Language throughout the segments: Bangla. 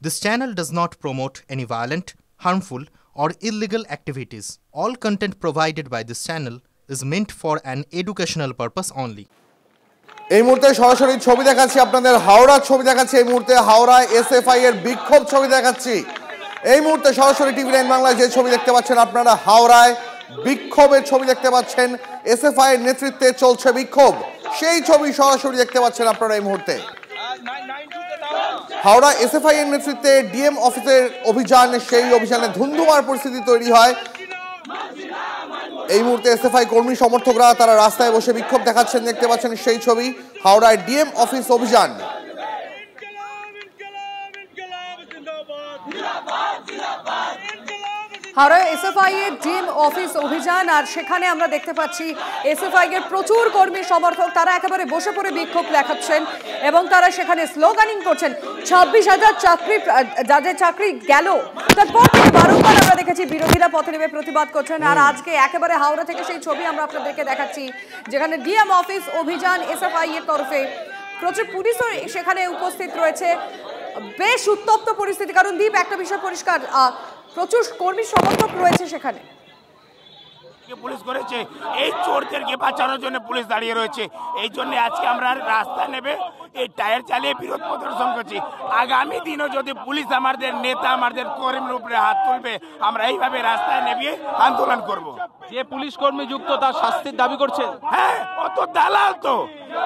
This channel does not promote any violent, harmful, or illegal activities. All content provided by this channel is meant for an educational purpose only. এই মুহূর্তে সরাসরি ছবি দেখাচ্ছি আপনাদের হাওড়া ছবি দেখাচ্ছি এই মুহূর্তে হাওড়ায় এসএফআই এর বিক্ষোভ ছবি দেখাচ্ছি এই মুহূর্তে সরাসরি টিভি9 বাংলায় যে ছবি দেখতে পাচ্ছেন আপনারা হাওড়ায় বিক্ষোভের ছবি দেখতে পাচ্ছেন এসএফআই এর নেতৃত্বে চলছে বিক্ষোভ সেই ছবি সরাসরি দেখতে পাচ্ছেন আপনারা এই মুহূর্তে হাওড়া এসএফআই এর নেতৃত্বে ডিএম অফিসের অভিযান সেই অভিযানে ধুন্ধুমার পরিস্থিতি তৈরি হয় এই মুহূর্তে এসএফআই কর্মী সমর্থকরা তারা রাস্তায় বসে বিক্ষোভ দেখাচ্ছেন দেখতে পাচ্ছেন সেই ছবি হাওড়ায় ডিএম অফিস অভিযান হাওড়ায় এসএফআই এর ডিএম অফিস অভিযান আর সেখানে আমরা দেখতে পাচ্ছি এসএফআই এর প্রচুর কর্মী সমর্থক তারা একেবারে বসে পড়ে বিক্ষোভ দেখাচ্ছেন এবং তারা সেখানে স্লোগানিং করছেন 26,000 চাকরি যাদের চাকরি গেল তারপর বারংবার আমরা দেখেছি বিরোধীরা পথে নেমে প্রতিবাদ করছেন আর আজকে একেবারে হাওড়া থেকে সেই ছবি আমরা আপনাদেরকে দেখাচ্ছি যেখানে ডিএম অফিস অভিযান এসএফআই এর তরফে প্রচুর পুলিশও সেখানে উপস্থিত রয়েছে বেশ উত্তপ্ত পরিস্থিতি কারণ দীপ একটা বিষয় পরিষ্কার প্রচুর কর্মী সমর্থক রয়েছে সেখানে পুলিশ করেছে এই চোরদেরকে বাঁচানোর জন্য পুলিশ দাঁড়িয়ে রয়েছে এই জন্য আজকে আমরা রাস্তা নেবে এই টায়ার চালিয়ে বিরোধ প্রদর্শন করছি আগামী দিনও যদি পুলিশ আমাদের নেতা আমাদের কর্মীর উপরে হাত তুলবে আমরা এইভাবে রাস্তায় নেমে আন্দোলন করব যে পুলিশ কর্মী যুক্ত তার শাস্তির দাবি করছে হ্যাঁ অত দালাল তো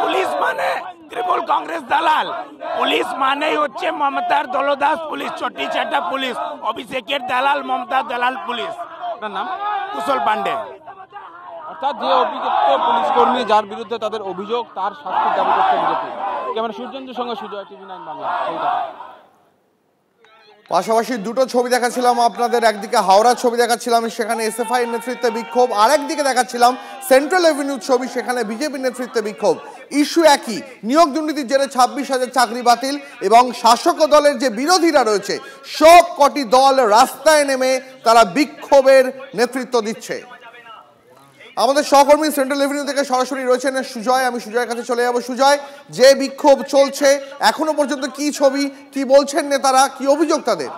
পুলিশ মানে তৃণমূল কংগ্রেস দালাল পুলিশ মানেই হচ্ছে মমতার দলদাস পুলিশ চটি চাটা পুলিশ অভিষেকের দালাল মমতার দালাল পুলিশ আপনার নাম কুশল পান্ডে অর্থাৎ যে অভিযুক্ত পুলিশ কর্মী যার বিরুদ্ধে তাদের অভিযোগ তার শাস্তির দাবি করছে বিজেপি ক্যামেরা সূর্যেন্দ্রের সঙ্গে সুজয় টিভি9 বাংলা পাশাপাশি দুটো ছবি দেখাচ্ছিলাম আপনাদের একদিকে হাওড়া ছবি দেখাচ্ছিলাম সেখানে এসএফআই এর নেতৃত্বে বিক্ষোভ আর একদিকে দেখাচ্ছিলাম সেন্ট্রাল এভিনিউ ছবি সেখানে বিজেপির নেতৃত্বে বিক্ষোভ ইস্যু একই নিয়োগ দুর্নীতির জেরে 26,000 চাকরি বাতিল এবং শাসক দলের যে বিরোধীরা রয়েছে সব কটি দল রাস্তায় নেমে তারা বিক্ষোভের নেতৃত্ব দিচ্ছে আমাদের সহকর্মী সেন্ট্রাল এভিনিউ থেকে সরাসরি রয়েছেন সুজয় আমি সুজয়ের কাছে চলে যাব সুজয় যে বিক্ষোভ চলছে এখনো পর্যন্ত কি ছবি কি বলছেন নেতারা কি অভিযোগ তাদের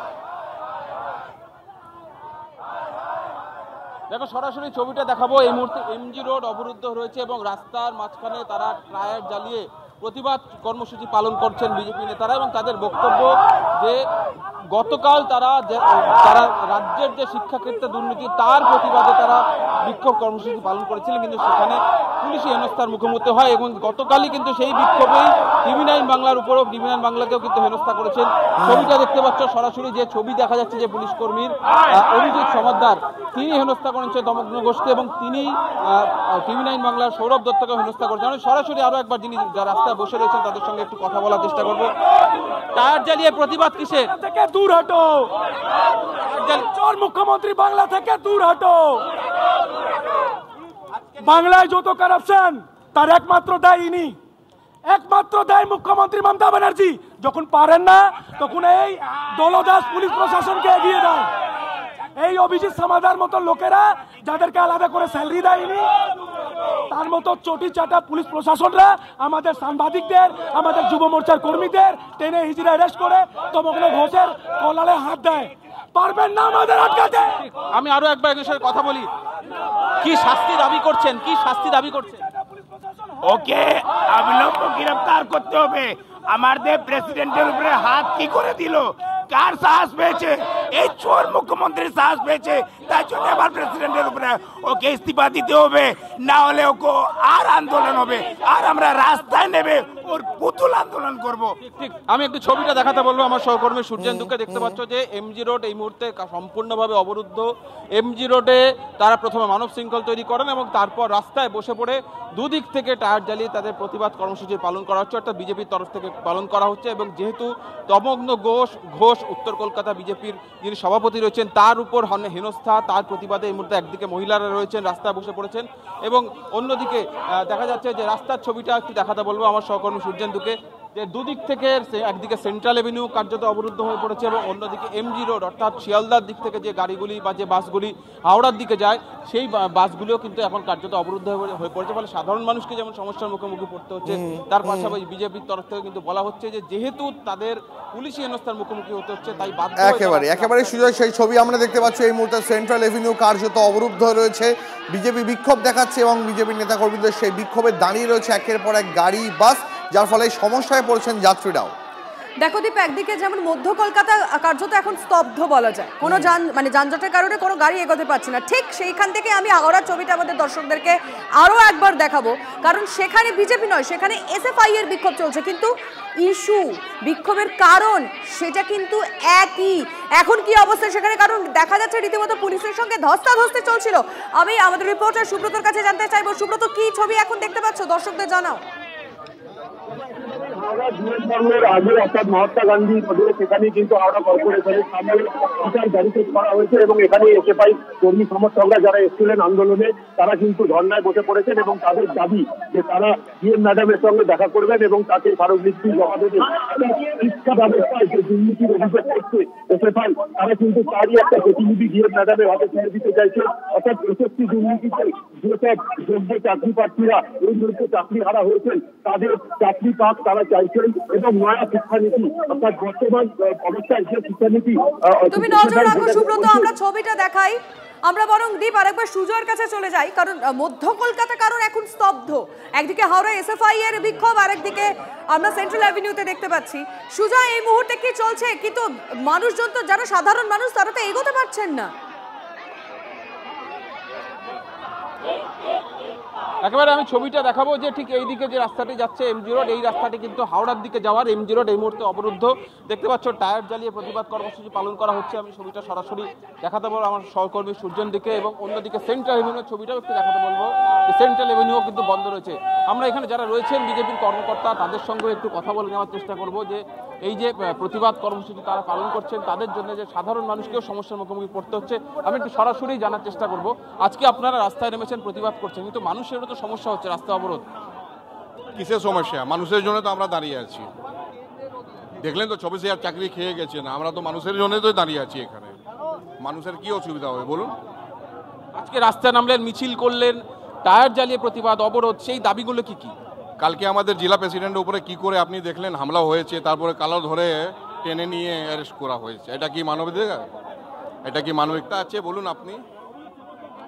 দেখো সরাসরি ছবিটা দেখাবো এই মুহূর্তে এমজি রোড অবরুদ্ধ রয়েছে এবং রাস্তার মাঝখানে তারা টায়ার জ্বালিয়ে প্রতিবাদ কর্মসূচি পালন করছেন বিজেপি নেতারা এবং তাদের বক্তব্য যে গতকাল তারা রাজ্যের যে শিক্ষাক্ষেত্রে দুর্নীতি তার প্রতিবাদে তারা বিক্ষোভ কর্মসূচি পালন করেছিলেন কিন্তু সেখানে পুলিশি হেনস্থার মুখোমুখি হয় এবং গতকালই কিন্তু সেই বিক্ষোভেই টিভি9 বাংলার উপরও টিভি9 বাংলাকেও কিন্তু হেনস্থা করেছেন ছবিটা দেখতে পাচ্ছ সরাসরি যে ছবি দেখা যাচ্ছে যে পুলিশ কর্মীর অভিজিৎ সমাদ্দার তিনি হেনস্থা করেছেন দমগ্ন ঘোষকে এবং তিনি টিভি9 বাংলার সৌরভ দত্তকেও হেনস্থা করেছেন আমি সরাসরি আরো একবার যিনি রাস্তায় বসে রয়েছেন তাদের সঙ্গে একটু কথা বলার চেষ্টা করবো টায়ার জ্বালিয়ে প্রতিবাদ কিসের থেকে দূর হটো চোর মুখ্যমন্ত্রী বাংলা থেকে দূর হটো বাংলায় যত কারাপশন তার একমাত্র দায়ী ইনি একমাত্র দায়ী মুখ্যমন্ত্রী মমতা ব্যানার্জি যখন পারেন না তখন এই দলদাস পুলিশ প্রশাসনকে এগিয়ে দেয় এই অভিজিৎ সমাদার মতো লোকেরা যাদেরকে আলাদা করে স্যালারি দেয়নি তার মতো চটি চাটা পুলিশ প্রশাসনরা আমাদের সাংবাদিকদের আমাদের যুব মোর্চার কর্মীদের টেনে হিজড়ে অ্যারেস্ট করে দমগ্ন ঘোষের কলারে হাত দেয় পারবেন না আমাদের আটকাতে আমি আরো একবার এর সাথে কথা বলি কি শাস্তি দাবি করছেন কি শাস্তি দাবি করছেন ওকে অবিলম্বে গ্রেফতার করতে হবে আমাদের প্রেসিডেন্টের উপরে হাত কি করে দিল কার সাহস পেয়েছে এই চোর মুখ্যমন্ত্রীর সাহস পেয়েছে তাই জন্য আবার প্রেসিডেন্টের উপরে ওকে ইস্তিফা দিতে হবে না হলে ওকে আর আন্দোলন হবে আর আমরা রাস্তায় নেবে ওর পুতুল আন্দোলন করব ঠিক আমি একটু ছবিটা দেখাতে বলবো আমার সহকর্মী সূর্যেন্দুকে দেখতে পাচ্ছ যে এমজি রোড এই মুহূর্তে সম্পূর্ণভাবে অবরুদ্ধ এমজি রোডে তারা প্রথমে মানব শৃঙ্খল তৈরি করেন এবং তারপর রাস্তায় বসে পড়ে দুদিক থেকে টায়ার জ্বালিয়ে তাদের প্রতিবাদ কর্মসূচি পালন করা হচ্ছে অর্থাৎ বিজেপির তরফ থেকে পালন করা হচ্ছে এবং যেহেতু দমগ্ন ঘোষ উত্তর কলকাতা বিজেপির যিনি সভাপতি রয়েছেন তার উপর হেনস্থা তার প্রতিবাদে এই মুহূর্তে একদিকে মহিলারা রয়েছেন রাস্তায় বসে পড়েছেন এবং অন্যদিকে দেখা যাচ্ছে যে রাস্তার ছবিটা একটু দেখাতে বলবো আমার সহকর্মী সূর্যেন্দুকে যে দুদিক থেকে একদিকে সেন্ট্রাল এভিনিউ কার্যত অবরুদ্ধ হয়ে পড়েছে এবং অন্যদিকে এমজি রোড অর্থাৎ শিয়ালদার দিক থেকে যে গাড়িগুলি বা যে বাসগুলি হাওড়ার দিকে যায় সেই বাসগুলিও কিন্তু এখন কার্যত অবরুদ্ধ হয়ে পড়েছে, ফলে সাধারণ মানুষকে যেমন সমস্যার মুখোমুখি পড়তে হচ্ছে, তার পাশাপাশি বিজেপির তরফ থেকে কিন্তু বলা হচ্ছে যে যেহেতু তাদের পুলিশি হেনস্থার মুখোমুখি হতে হচ্ছে তাই বাধ্য একেবারে সুজয় সেই ছবি আমরা দেখতে পাচ্ছি এই মুহূর্তে সেন্ট্রাল এভিনিউ কার্যত অবরুদ্ধ রয়েছে, বিজেপি বিক্ষোভ দেখাচ্ছে এবং বিজেপির নেতাকর্মীদের সেই বিক্ষোভে দাঁড়িয়ে রয়েছে একের পর এক গাড়ি বাস, যার ফলে সমস্যায় পড়েছেন যাত্রীরাও। দেখো দীপ, একদিকে যেমন মধ্য কলকাতা কার্যত এখন স্তব্ধ বলা যায়, কোনো যানজটের কারণে কোনো গাড়ি এগোতে পারছে না। ঠিক সেইখান থেকে আমি হাওড়ার ছবিটা আমাদের দর্শকদেরকে আরও একবার দেখাবো, কারণ সেখানে বিজেপি নয়, সেখানে এসএফআই এর বিক্ষোভ চলছে, কিন্তু ইস্যু বিক্ষোভের কারণ সেটা কিন্তু একই। এখন কি অবস্থা সেখানে, কারণ দেখা যাচ্ছে রীতিমতো পুলিশের সঙ্গে ধস্তাধস্তি চলছিল। আমি আমাদের রিপোর্টার সুব্রতর কাছে জানতে চাইবো, সুব্রত কি ছবি এখন দেখতে পাচ্ছ, দর্শকদের জানাও। আগে অর্থাৎ মহাত্মা গান্ধী সেখানে কিন্তু হাওড়া কর্পোরেশনের সামনে বিচার ব্যারিকেড করা হয়েছে এবং এখানে এসএফআই কর্মী সমর্থকরা যারা এসেছিলেন আন্দোলনে তারা কিন্তু ধর্নায় বসে পড়েছেন এবং তাদের দাবি যে তারা ডিএম ম্যাডামের সঙ্গে দেখা করবেন এবং তাকে স্মারকলিপি জমা দেবেন। শিক্ষা ব্যবস্থায় যে দুর্নীতির অভিযোগ করছে এসএফআই, তারা কিন্তু তারই একটা প্রতিনিধি ডিএম ম্যাডামের হাতে ছেড়ে দিতে চাইছে। অর্থাৎ এসএসসি দুর্নীতিতে যেসব যোগ্য চাকরি প্রার্থীরা এই মুহূর্তে চাকরি হারা হয়েছেন তাদের চাকরি পাক তারা চাইছেন এবং নয়া শিক্ষানীতি অর্থাৎ বর্তমান অবস্থায় যে শিক্ষানীতি। তুমি নজর রাখো সুব্রত, আমরা ছবিটা দেখাই। আমরা বরং দীপ আরেকবার সুজয়ের কাছে চলে যাই, কারণ মধ্য কলকাতা কারণ এখন স্তব্ধ। একদিকে হাওড়া এসএফআই এর বিক্ষোভ, আরেকদিকে আমরা সেন্ট্রাল অ্যাভিনিউতে দেখতে পাচ্ছি। সুজয়, এই মুহূর্তে কি চলছে? কিন্তু মানুষজন তো, যারা সাধারণ মানুষ তারা তো এগোতে পারছেন না। একেবারে আমি ছবিটা দেখাবো যে ঠিক এই দিকে যে রাস্তাটি যাচ্ছে এমজি রোড, এই রাস্তাটি কিন্তু হাওড়ার দিকে যাওয়ার। এমজি রোড এই মুহূর্তে অবরুদ্ধ, দেখতে পাচ্ছ টায়ার জ্বালিয়ে প্রতিবাদ কর্মসূচি পালন করা হচ্ছে। আমি ছবিটা সরাসরি দেখাতে বলবো আমার সহকর্মী সূর্যন দিকে, এবং অন্যদিকে সেন্ট্রাল এভিনিউর ছবিটাও একটু দেখাতে বলবো। সেন্ট্রাল এভিনিউ কিন্তু বন্ধ রয়েছে। আমরা এখানে যারা রয়েছেন বিজেপির কর্মকর্তা তাদের সঙ্গে একটু কথা বলে নেওয়ার চেষ্টা করব যে এই যে প্রতিবাদ কর্মসূচি তারা পালন করছেন তাদের জন্য যে সাধারণ মানুষকেও সমস্যার মুখোমুখি পড়তে হচ্ছে, আমি একটু সরাসরি জানার চেষ্টা করব। আজকে আপনারা রাস্তায় নেমেছেন, প্রতিবাদ করছেন, কিন্তু মানুষেরও তো সমস্যা হচ্ছে, রাস্তা অবরোধ। কিসের সমস্যা? মানুষের জন্য তো আমরা দাঁড়িয়ে আছি। দেখলেন তো 24,000 চাকরি খেয়ে গেছেন, আমরা তো মানুষের জন্য তো দাঁড়িয়ে আছি এখানে। মানুষের কি অসুবিধা হবে বলুন? আজকে রাস্তায় নামলেন, মিছিল করলেন, টায়ার জ্বালিয়ে প্রতিবাদ অবরোধ, সেই দাবিগুলো কি কি? কালকে আমাদের জেলা প্রেসিডেন্টের উপরে কি করে আপনি দেখলেন হামলা হয়েছে, তারপরে কালো ধরে টেনে নিয়ে অ্যারেস্ট করা হয়েছে। এটা কি মানবিকতা? এটা কি মানবিকতা আছে বলুন আপনি?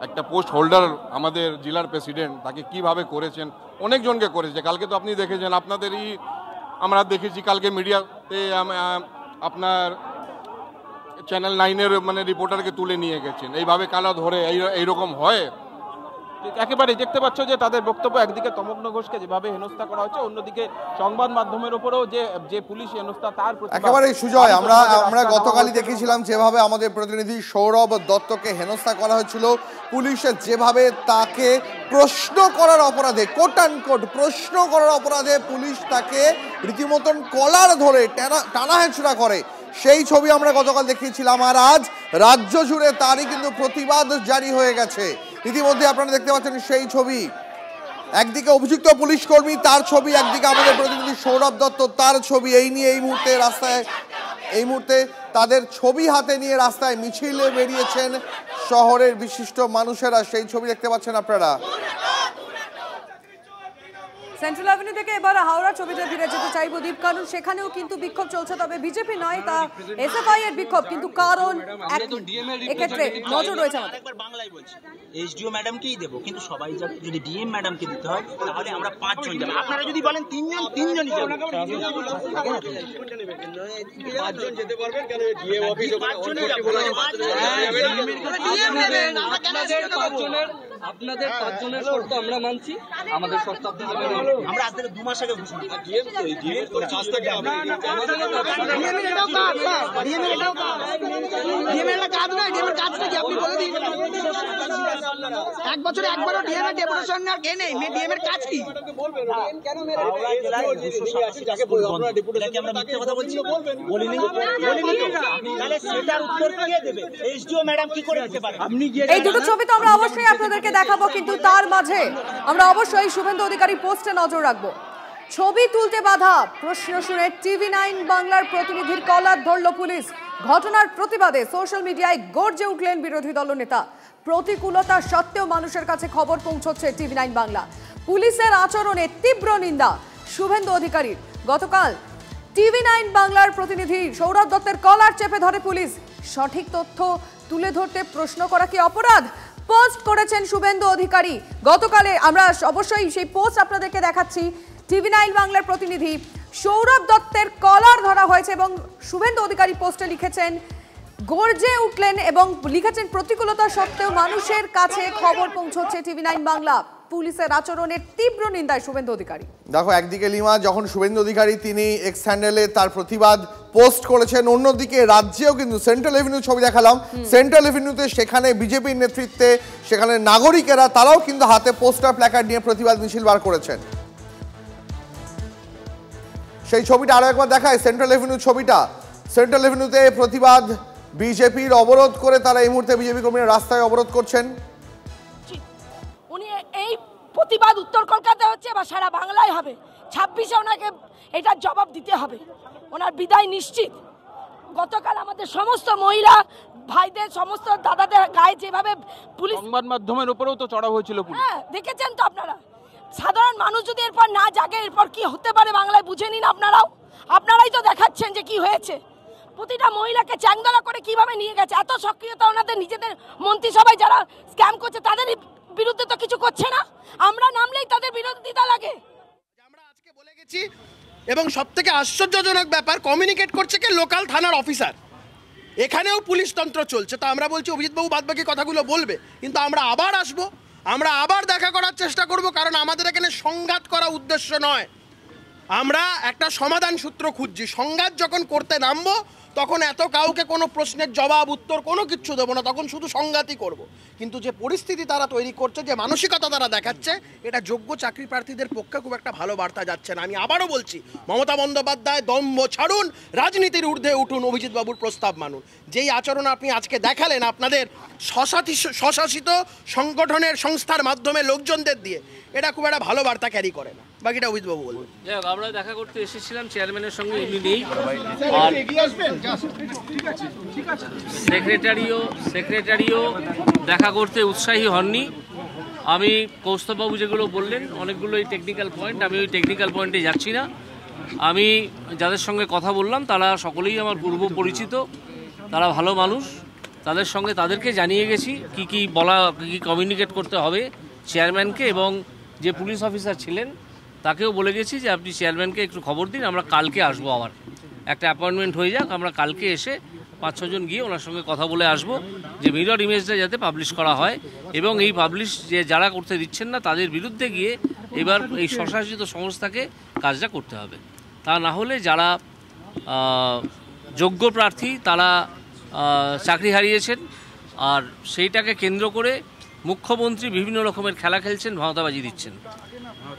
একটা পোস্ট হোল্ডার আমাদের জেলার প্রেসিডেন্ট, তাকে কিভাবে করেছেন, অনেকজনকে করেছে। কালকে তো আপনি দেখেছেন, আপনাদেরই আমরা দেখেছি কালকে মিডিয়াতে আপনার চ্যানেল 9-এর মানে রিপোর্টারকে তুলে নিয়ে গেছেন। এইভাবে কালা ধরে এইরকম হয়? একেবারে দেখতে পাচ্ছ যে তাদের বক্তব্য, একদিকে তমগ্ন ঘোষকে যেভাবে হেনস্থা করা হচ্ছে, অন্যদিকে সংবাদ মাধ্যমের উপরেও যে পুলিশ হেনস্থা তার একেবারে সুজয় আমরা গতকালই দেখেছিলাম যেভাবে আমাদের প্রতিনিধি সৌরভ দত্তকে হেনস্থা করা হয়েছিল। পুলিশের যেভাবে তাকে প্রশ্ন করার অপরাধে, কোট অ্যান্ড কোট প্রশ্ন করার অপরাধে পুলিশ তাকে রীতিমতন কলার ধরে টানা হেঁচড়া করে, সেই ছবি আমরা গতকাল দেখিয়েছিলাম। আর আজ রাজ্য জুড়ে তারই কিন্তু প্রতিবাদ জারি হয়ে গেছে। ইতিমধ্যে আপনারা দেখতে পাচ্ছেন সেই ছবি, একদিকে অভিযুক্ত পুলিশ কর্মী তার ছবি, একদিকে আমাদের প্রতিনিধি সৌরভ দত্ত তার ছবি। এই নিয়ে এই মুহূর্তে তাদের ছবি হাতে নিয়ে রাস্তায় মিছিলে বেরিয়েছেন শহরের বিশিষ্ট মানুষেরা, সেই ছবি দেখতে পাচ্ছেন আপনারা। সেন্ট্রাল অ্যাভিনিউ থেকে এবার হাওড়া ছবিটা ফিরে যেতে চাইবো দীপ, কারণ সেখানেও কিন্তু বিক্ষোভ চলছে, তবে বিজেপি নয়, তা এসএফআই এর বিক্ষোভ, কিন্তু কারণ এক্ষেত্রে নজর রয়েছে আমাদের। একবার বাংলায় বলছি, এসডিও ম্যাডামকেই দেবো, কিন্তু সবাই যদি ডিএম ম্যাডামকে দিতে হয় তাহলে আমরা 5 জন যাব। আপনারা যদি বলেন 3 জন, 3 জনই যাব। 5 জন যেতে পারবেন কেন? ডিএম অফিস ওখানে আপনাদের 5 জনের শর্ত আমরা মানছি, আমাদের শর্ত আপনারা মানেন। আমরা আজ থেকে 2 মাস আগে ঘোষণা করি। ডিএম তো এই ডিএম করে কাজ থেকে আমরা আমাদের ডিএম এটাও কাজ, ডিএম এটাও কাজ, ডিএম এর কাজ না, ডিএম এর কাজটা কি আপনি বলে দিন। 1 বছরে একবারও ডিএম এর ডেপুটেশন আর কে নেই, ডিএম এর কাজ কি বলবেন? কেন মেরে জেলায় 280 টাকা বলবো আমরা ডেপুটেশন কি আমরা মিথ্যা কথা বলছি? বলিনি তাহলে সেটার উত্তর কে দেবে? এসডিও ম্যাডাম কি করে দিতে পারে? আপনি এই দুটো ছবি তো আমরা অবশ্যই আপনাদেরকে দেখাবো, কিন্তু তার মাঝে আমরা অবশ্যই শুভেন্দু অধিকারী পোস্টে নজর রাখবো। ছবি তুলতে বাধা, প্রশ্ন শুনে TV9 বাংলার প্রতিনিধির কলার ধরল পুলিশ। ঘটনার প্রতিবাদে সোশ্যাল মিডিয়ায় গর্জে উঠলেন বিরোধী দলনেতা। প্রতিকূলতা সত্ত্বেও মানুষের কাছে খবর পৌঁছচ্ছে TV9 বাংলা। পুলিশের আচরণে তীব্র নিন্দা শুভেন্দু অধিকারীর। গতকাল TV9 বাংলার প্রতিনিধি সৌরভ দত্তের কলার চেপে ধরে পুলিশ। সঠিক তথ্য তুলে ধরতে প্রশ্ন করা কি অপরাধ? পোস্ট করেছেন শুভেন্দু অধিকারী। গতকালে আমরা অবশ্যই সেই পোস্ট আপনাদেরকে দেখাচ্ছি। TV9 বাংলার প্রতিনিধি সৌরভ দত্তের কলার ধরা হয়েছে এবং শুভেন্দু অধিকারী পোস্টে লিখেছেন, গর্জে উঠলেন এবং লিখেছেন, প্রতিকূলতা সত্ত্বেও মানুষের কাছে খবর পৌঁছচ্ছে TV9 বাংলা। পুলিশের আচরণের তীব্র নিন্দায় শুভেন্দু অধিকারী। দেখো, একদিকে লিমা যখন শুভেন্দু অধিকারী তিনি এক্স হ্যান্ডেলে তার প্রতিবাদ পোস্ট করেছেন, অন্যদিকে রাজ্যেও কিন্তু সেন্ট্রাল এভিনিউ ছবি দেখালাম, সেন্ট্রাল এভিনিউতে সেখানে বিজেপির নেতৃত্বে সেখানে নাগরিকেরা তারাও কিন্তু হাতে পোস্টার প্ল্যাকার্ড নিয়ে প্রতিবাদ মিছিল বার করেছেন। সেই ছবিটা আরো একবার দেখায়, সেন্ট্রাল এভিনিউ ছবিটা। সেন্ট্রাল এভিনিউতে প্রতিবাদ, বিজেপির অবরোধ করে তারা এই মুহূর্তে বিজেপি কর্মীরা রাস্তায় অবরোধ করছেন। উনি এই প্রতিবাদ উত্তর কলকাতা হচ্ছে বা সারা বাংলায় হবে, 26-এ ওনাকে এটার জবাব দিতে হবে। ওনার বিদায় নিশ্চিত। গতকাল আমাদের সমস্ত মহিলা ভাইদের, সমস্ত দাদাদের গায়ে যেভাবে পুলিশ, সংবাদ মাধ্যমের উপরেও তো চড়াও হয়েছিল পুলিশ। হ্যাঁ, দেখেছেন তো আপনারা। সাধারণ মানুষ যদি এরপর না জাগে, এরপর কি হতে পারে বাংলায় বুঝে নিন আপনারাই তো দেখাচ্ছেন যে কি হয়েছে। প্রতিটা মহিলাকে চ্যাংদোলা করে কিভাবে নিয়ে গেছে। এত সক্রিয়তা ওনাদের নিজেদের মন্ত্রিসভায় যারা স্ক্যাম করছে তাদের বিরুদ্ধে তো কিছু করছে না। আমরা নামলেই তাদের বিরোধিতা লাগে। আমরা আজকে বলে গেছি এবং সবথেকে আশ্চর্যজনক ব্যাপার, কমিউনিকেট করছে কি লোকাল থানার অফিসার। এখানেও পুলিশ তন্ত্র চলছে। তো আমরা বলছি অভিজিৎবাবু বাদবাকি কথাগুলো বলবে, কিন্তু আমরা আবার আসবো, আমরা আবার দেখা করার চেষ্টা করব, কারণ আমাদের এখানে সংঘাত করা উদ্দেশ্য নয়। আমরা একটা সমাধান সূত্র খুঁজছি। সংঘাত যখন করতে নামবো তখন এত কাউকে কোনো প্রশ্নের জবাব উত্তর কোনো কিচ্ছু দেবো না, তখন শুধু সংঘাতই করব। কিন্তু যে পরিস্থিতি তারা তৈরি করছে, যে মানসিকতা তারা দেখাচ্ছে, এটা যোগ্য চাকরি প্রার্থীদের পক্ষে খুব একটা ভালো বার্তা যাচ্ছে না। আমি আবারও বলছি, মমতা বন্দ্যোপাধ্যায় দম্ভ ছাড়ুন, রাজনীতির ঊর্ধ্বে উঠুন, অভিজিৎবাবুর প্রস্তাব মানুন। যেই আচরণ আপনি আজকে দেখালেন আপনাদের স্বশাসিত সংগঠনের সংস্থার মাধ্যমে লোকজনদের দিয়ে, এটা খুব একটা ভালো বার্তা ক্যারি করে না। বাকিটা অভিজিৎবাবু বলবেন। আমরা দেখা করতে এসেছিলাম চেয়ারম্যানের সঙ্গে, উনি নেই। সেক্রেটারিও দেখা করতে উৎসাহী হননি। আমি কৌস্তববাবু যেগুলো বললেন অনেকগুলো টেকনিক্যাল পয়েন্ট, আমি ওই টেকনিক্যাল পয়েন্টে যাচ্ছি না। আমি যাদের সঙ্গে কথা বললাম তারা সকলেই আমার পূর্ব পরিচিত, তারা ভালো মানুষ। তাদের সঙ্গে তাদেরকে জানিয়ে গেছি কি বলা, কি কমিউনিকেট করতে হবে চেয়ারম্যানকে, এবং যে পুলিশ অফিসার ছিলেন তাকেও বলে গেছি যে আপনি চেয়ারম্যানকে একটু খবর দিন, আমরা কালকে আসবো। আবার একটা অ্যাপয়েন্টমেন্ট হয়ে যাক, আমরা কালকে এসে 5-6 জন গিয়ে ওনার সঙ্গে কথা বলে আসবো যে মিরর ইমেজটা যাতে পাবলিশ করা হয়, এবং এই পাবলিশ যে যারা করতে দিচ্ছেন না তাদের বিরুদ্ধে গিয়ে এবার এই স্বশাসিত সংস্থাকে কাজটা করতে হবে। তা না হলে যারা যোগ্য প্রার্থী তারা চাকরি হারিয়েছেন, আর সেইটাকে কেন্দ্র করে মুখ্যমন্ত্রী বিভিন্ন রকমের খেলা খেলছেন, ভাওতাবাজি দিচ্ছেন।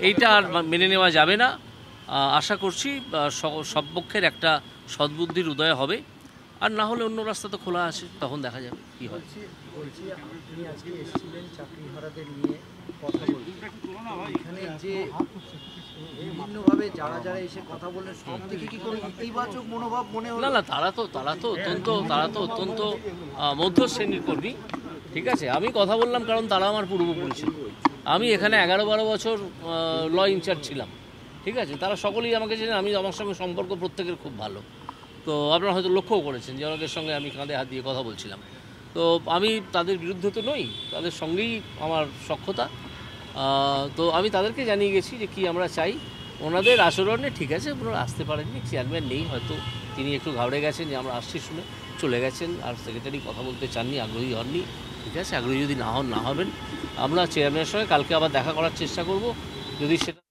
এইটা আর মেনে নেওয়া যাবে না। আশা করছি সব পক্ষের একটা সদ্বুদ্ধির উদয় হবে, আর না হলে অন্য রাস্তা তো খোলা আছে, তখন দেখা যাবে কি হয়। বলছি আপনি আজকে এসেছিলেন চাকরিহারাদের নিয়ে কথা বলতে, এখানে যে বিভিন্নভাবে যারা এসে কথা বললেন সব থেকে কি কোনো ইতিবাচক মনোভাব মনে হলো? না, তারা তো অত্যন্ত মধ্য শ্রেণীর কর্মী। ঠিক আছে, আমি কথা বললাম কারণ তারা আমার পূর্ব পরিচিত। আমি এখানে 11-12 বছর ল ইনচার্জ ছিলাম। ঠিক আছে, তারা সকলেই আমাকে জানেন, আমার সঙ্গে সম্পর্ক প্রত্যেকের খুব ভালো। তো আপনারা হয়তো লক্ষ্যও করেছেন যে অনেকের সঙ্গে আমি কাঁধে হাত দিয়ে কথা বলছিলাম। তো আমি তাদের বিরুদ্ধে তো নই, তাদের সঙ্গেই আমার সখ্যতা। তো আমি তাদেরকে জানিয়ে গেছি যে কি আমরা চাই। ওনাদের আচরণে ঠিক আছে, ওনারা আসতে পারেননি, চেয়ারম্যান নেই, হয়তো তিনি একটু ঘাবড়ে গেছেন যে আমরা আসছি শুনে চলে গেছেন, আর সেক্রেটারি কথা বলতে চাননি, আগ্রহী হননি। ঠিক আছে, আগ্রহী যদি না হবেন, আমরা চেয়ারম্যানের সঙ্গে কালকে আবার দেখা করার চেষ্টা করব। যদি সেটা